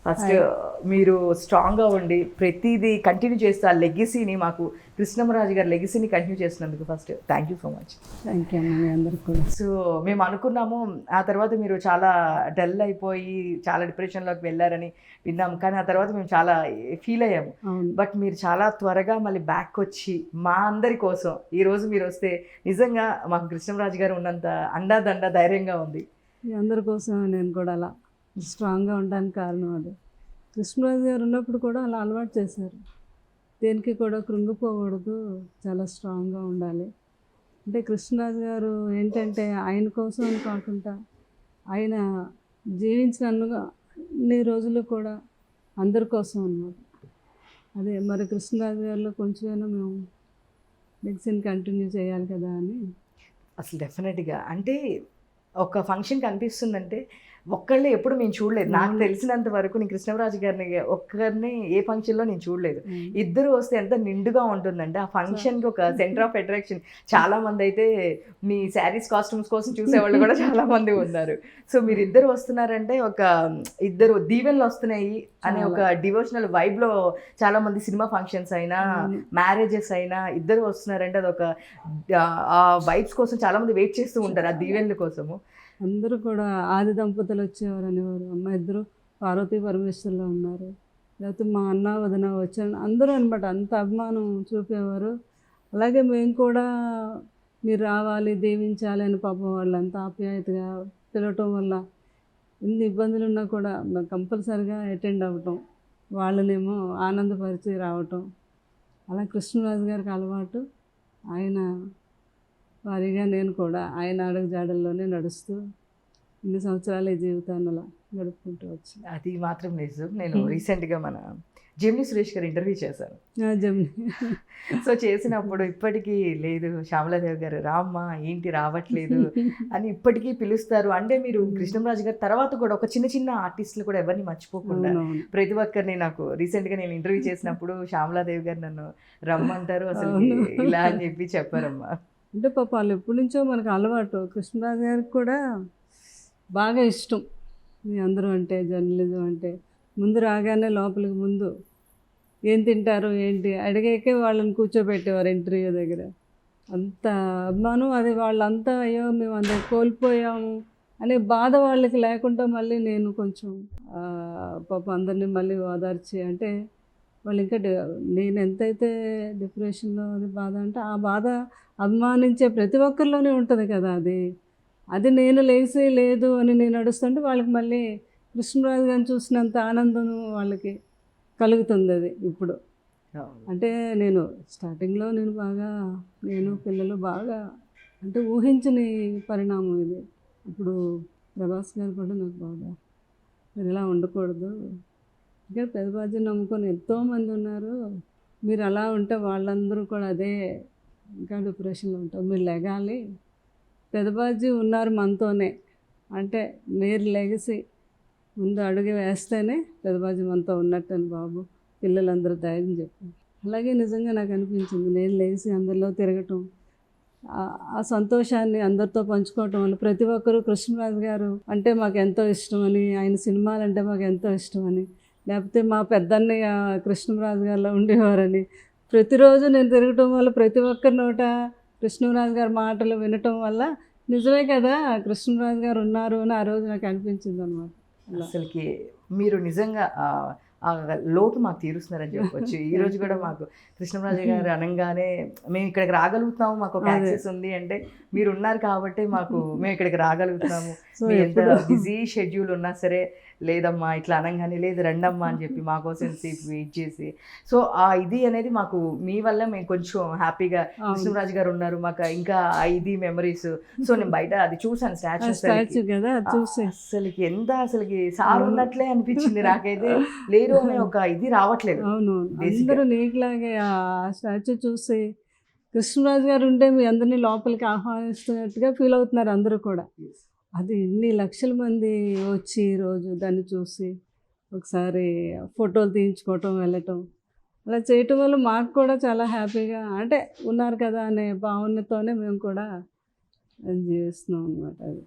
First మీరు స్ట్రాంగ్గా ఉండి ప్రతిదీ కంటిన్యూ చేస్తూ ఆ లెగసీని మాకు కృష్ణమరాజు గారి లెగసీని కంటిన్యూ చేసినందుకు first thank you so much. Thank you అమ్మ, మీ అందరికి కూడా. సో మేము అనుకున్నాము ఆ తర్వాత మీరు చాలా డల్ అయిపోయి చాలా డిప్రెషన్లోకి వెళ్ళారని విన్నాము, కానీ ఆ తర్వాత మేము చాలా ఫీల్ అయ్యాము. బట్ మీరు చాలా త్వరగా మళ్ళీ బ్యాక్ వచ్చి మా అందరి కోసం ఈరోజు మీరు వస్తే నిజంగా మాకు కృష్ణమరాజు గారు ఉన్నంత అండాదండ ధైర్యంగా ఉంది. మీ అందరి కోసం నేను కూడా అలా స్ట్రాంగ్గా ఉండడానికి కారణం అది. కృష్ణరాజు గారు ఉన్నప్పుడు కూడా అలా అలవాటు చేశారు. దేనికి కూడా కృంగిపోకూడదు, చాలా స్ట్రాంగ్గా ఉండాలి. అంటే కృష్ణరాజు గారు ఏంటంటే ఆయన కోసం అని కాకుండా ఆయన జీవించిన అన్ని రోజులు కూడా అందరి కోసం అన్నమాట. అదే మరి కృష్ణరాజు గారిలో కొంచెమైనా మేము మెడిసిన్ కంటిన్యూ చేయాలి కదా అని. అసలు డెఫినెట్గా అంటే ఒక ఫంక్షన్ కనిపిస్తుందంటే ఒక్కళ్ళే ఎప్పుడు మేము చూడలేదు. నాకు తెలిసినంత వరకు నేను కృష్ణరాజు గారిని ఒక్కరిని ఏ ఫంక్షన్లో నేను చూడలేదు. ఇద్దరు వస్తే ఎంత నిండుగా ఉంటుందంటే ఆ ఫంక్షన్కి ఒక సెంటర్ ఆఫ్ అట్రాక్షన్. చాలా మంది అయితే మీ శారీస్ కాస్ట్యూమ్స్ కోసం చూసేవాళ్ళు కూడా చాలా మంది ఉన్నారు. సో మీరు ఇద్దరు వస్తున్నారంటే ఒక ఇద్దరు దీవెనలు వస్తున్నాయి అనే ఒక డివోషనల్ వైబ్లో చాలా మంది సినిమా ఫంక్షన్స్ అయినా మ్యారేజెస్ అయినా ఇద్దరు వస్తున్నారంటే అదొక ఆ వైబ్స్ కోసం చాలా మంది వెయిట్ చేస్తూ ఉంటారు ఆ దీవెనల కోసము. అందరూ కూడా ఆది దంపతులు వచ్చేవారు అనేవారు. అమ్మ ఇద్దరు పార్వతీ పరమేశ్వర్లో ఉన్నారు, లేకపోతే మా అన్న వదిన వచ్చారు అందరూ అనమాట. అంత అభిమానం చూపేవారు. అలాగే మేము కూడా మీరు రావాలి దీవించాలి అని పాపం వాళ్ళు అంత ఆప్యాయతగా పిలవటం వల్ల ఎన్ని ఇబ్బందులు ఉన్నా కూడా కంపల్సరిగా అటెండ్ అవ్వటం, వాళ్ళనేమో ఆనందపరిచి రావటం, అలా కృష్ణరాజు గారికి అలవాటు. ఆయన వారిగా నేను కూడా ఆయన అడుగుజాడల్లోనే నడుస్తూ ఇన్ని సంవత్సరాలు ఈ జీవితాన్ని అలా గడుపుకుంటూ వచ్చాను. అది మాత్రం నిజం. నేను రీసెంట్గా మన జెమిని సురేష్ గారు ఇంటర్వ్యూ చేశాను. సో చేసినప్పుడు ఇప్పటికీ లేదు శ్యామలాదేవి గారు రామ్మా ఏంటి రావట్లేదు అని ఇప్పటికీ పిలుస్తారు. అంటే మీరు కృష్ణరాజు గారు తర్వాత కూడా ఒక చిన్న చిన్న ఆర్టిస్టులు కూడా ఎవరిని మర్చిపోకుండా ప్రతి ఒక్కరిని నాకు రీసెంట్గా నేను ఇంటర్వ్యూ చేసినప్పుడు శ్యామలాదేవి గారు నన్ను రమ్మంటారు అసలు ఇలా అని చెప్పి చెప్పారమ్మా. అంటే పాప వాళ్ళు ఎప్పటి నుంచో మనకు అలవాటు. కృష్ణరాజు గారికి కూడా బాగా ఇష్టం మీ అందరూ అంటే, జర్నలిజం అంటే. ముందు రాగానే లోపలికి ముందు ఏం తింటారు ఏంటి అడిగాకే వాళ్ళని కూర్చోబెట్టేవారు ఇంటర్వ్యూ దగ్గర. అంత అభిమానం. అది వాళ్ళంతా అయ్యో మేము అందరు కోల్పోయాము అనే బాధ వాళ్ళకి లేకుండా మళ్ళీ నేను కొంచెం పాప అందరినీ మళ్ళీ ఓదార్చి, అంటే వాళ్ళు ఇంకా నేను ఎంతైతే డిప్రెషన్లో అది బాధ అంటే ఆ బాధ అభిమానించే ప్రతి ఒక్కరిలోనే ఉంటుంది కదా. అది నేను లేచి లేదు అని నేను నడుస్తుంటే వాళ్ళకి మళ్ళీ కృష్ణరాజు గారిని చూసినంత ఆనందం వాళ్ళకి కలుగుతుంది. అది ఇప్పుడు అంటే నేను స్టార్టింగ్లో నేను పిల్లలు బాగా అంటే ఊహించని పరిణామం ఇది. ఇప్పుడు ప్రభాస్ గారు కూడా నాకు బాగా మీరు ఇలా ఉండకూడదు, ఇంకా పెదబాజీ నమ్ముకొని ఎంతోమంది ఉన్నారు, మీరు అలా ఉంటే వాళ్ళందరూ కూడా అదే ఇంకా డిప్రెషన్లో ఉంటారు, మీరు లెగాలి, పెదబాజీ ఉన్నారు మనతోనే, అంటే మీరు లెగసి ముందు అడుగు వేస్తేనే పెదబాజీ మనతో ఉన్నట్టని బాబు పిల్లలందరూ ధైర్యం చెప్పారు. అలాగే నిజంగా నాకు అనిపించింది నేను లేచి అందరిలో తిరగటం, ఆ సంతోషాన్ని అందరితో పంచుకోవటం వల్ల ప్రతి ఒక్కరూ కృష్ణరాజు గారు అంటే మాకు ఎంతో ఇష్టమని, ఆయన సినిమాలు అంటే మాకు ఎంతో ఇష్టమని, లేకపోతే మా పెద్దన్నయ్య కృష్ణరాజు గారిలో ఉండేవారని ప్రతిరోజు నేను తిరగటం వల్ల ప్రతి ఒక్కరి నోట కృష్ణరాజు గారి మాటలు వినటం వల్ల నిజమే కదా కృష్ణరాజు గారు ఉన్నారు అని ఆ రోజు నాకు అనిపించింది అనమాట. అసలుకి మీరు నిజంగా ఆ లోటు మాకు తీరుస్తున్నారని చెప్పవచ్చు. ఈ రోజు కూడా మాకు కృష్ణరాజు గారు అనగానే మేము ఇక్కడికి రాగలుగుతాము, మాకు ఒక యాక్సెస్ ఉంది అంటే మీరు ఉన్నారు కాబట్టి మేము ఇక్కడికి రాగలుగుతాము. ఎంత బిజీ షెడ్యూల్ ఉన్నా సరే లేదమ్మా ఇట్లా అనగానే లేదు రండమ్మా అని చెప్పి మా కోసం సేపు వెయిట్ చేసి, సో ఆ ఇది అనేది మాకు మీ వల్ల మేము కొంచెం హ్యాపీగా కృష్ణరాజు గారు ఉన్నారు మాకు ఇంకా ఇది మెమరీస్. సో నేను బయట అది చూసాను స్టాచ్యూ కదా, అసలుకి ఎంత అసలుకి సార్ ఉన్నట్లే అనిపించింది నాకైతే, లేరు అనే ఒక ఇది రావట్లేదు. అవును అందరూ నీకులాగే ఆ స్టాచ్యూ చూసి కృష్ణరాజు గారు ఉంటే మీ అందరినీ లోపలికి ఆహ్వానిస్తున్నట్టుగా ఫీల్ అవుతున్నారు అందరూ కూడా. అది ఇన్ని లక్షల మంది వచ్చి ఈరోజు దాన్ని చూసి ఒకసారి ఫోటోలు తీయించుకోవటం వెళ్ళటం అలా చేయటం వల్ల మాకు కూడా చాలా హ్యాపీగా అంటే ఉన్నారు కదా అనే భావనతోనే మేము కూడా జీవిస్తున్నాం అన్నమాట. అది